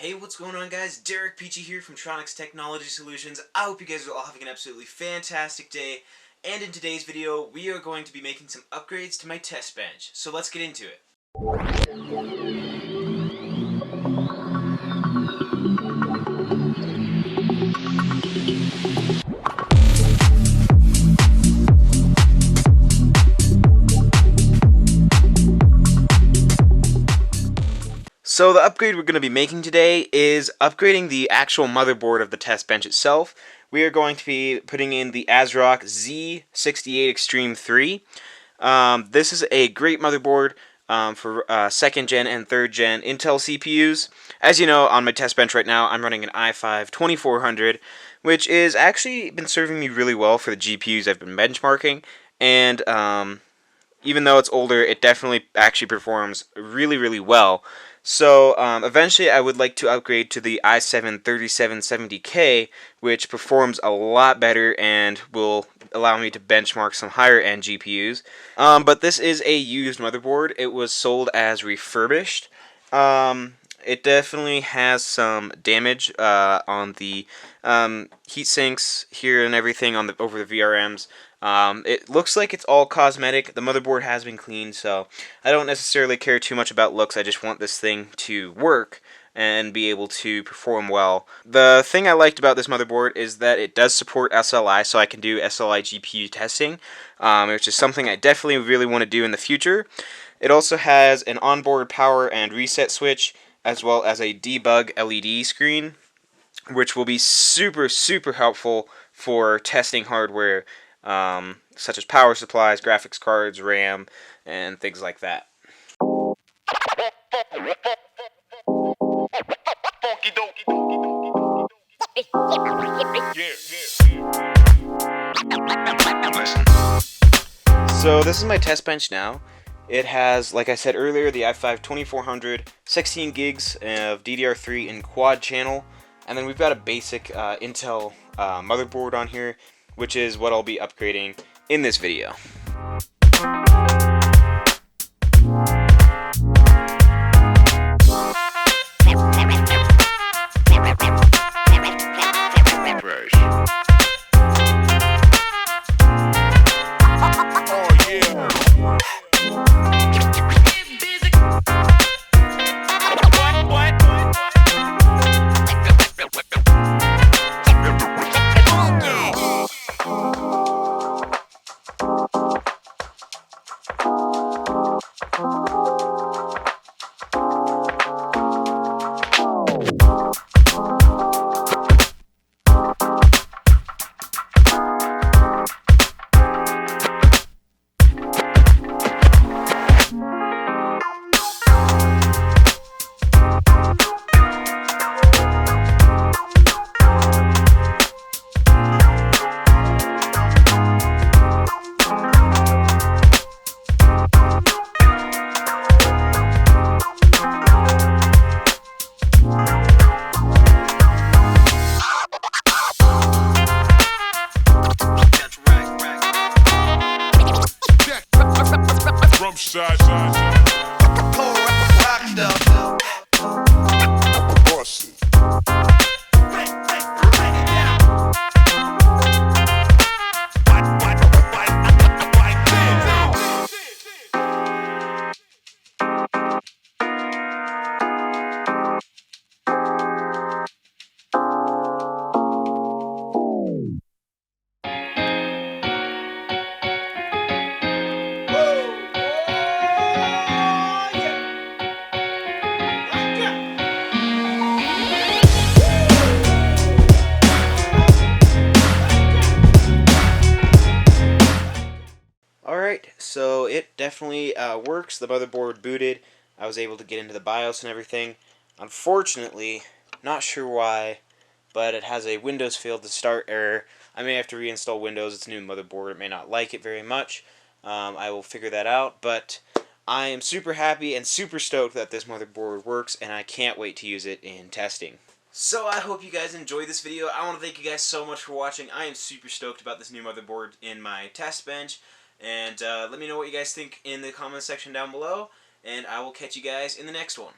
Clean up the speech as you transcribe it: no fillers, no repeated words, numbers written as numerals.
Hey, what's going on, guys? Derek Peachy here from Tronics Technology Solutions. I hope you guys are all having an absolutely fantastic day. And in today's video, we are going to be making some upgrades to my test bench. So let's get into it. So the upgrade we're going to be making today is upgrading the actual motherboard of the test bench itself. We are going to be putting in the ASRock Z68 Extreme 3. This is a great motherboard for 2nd gen and 3rd gen Intel CPUs. As you know, on my test bench right now, I'm running an i5 2400, which is actually been serving me really well for the GPUs I've been benchmarking. And even though it's older, it definitely actually performs really well. So eventually I would like to upgrade to the i7-3770K, which performs a lot better and will allow me to benchmark some higher end GPUs. But this is a used motherboard. It was sold as refurbished. It definitely has some damage on the heat sinks here and everything on over the VRMs. It looks like it's all cosmetic. The motherboard has been cleaned, so I don't necessarily care too much about looks. I just want this thing to work and be able to perform well. The thing I liked about this motherboard is that it does support SLI, so I can do SLI GPU testing, which is something I definitely really want to do in the future. It also has an onboard power and reset switch, as well as a debug LED screen, which will be super helpful for testing hardware, such as power supplies, graphics cards, RAM, and things like that. So this is my test bench now. It has, like I said earlier, the i5 2400, 16 gigs of DDR3 in quad channel, and then we've got a basic Intel motherboard on here, which is what I'll be upgrading in this video. Alright, so it definitely works. The motherboard booted. I was able to get into the BIOS and everything. Unfortunately, not sure why, but it has a Windows failed to start error. I may have to reinstall Windows. It's a new motherboard. It may not like it very much. I will figure that out, but I am super happy and super stoked that this motherboard works, and I can't wait to use it in testing. So I hope you guys enjoyed this video. I want to thank you guys so much for watching. I am super stoked about this new motherboard in my test bench. And let me know what you guys think in the comment section down below. And I will catch you guys in the next one.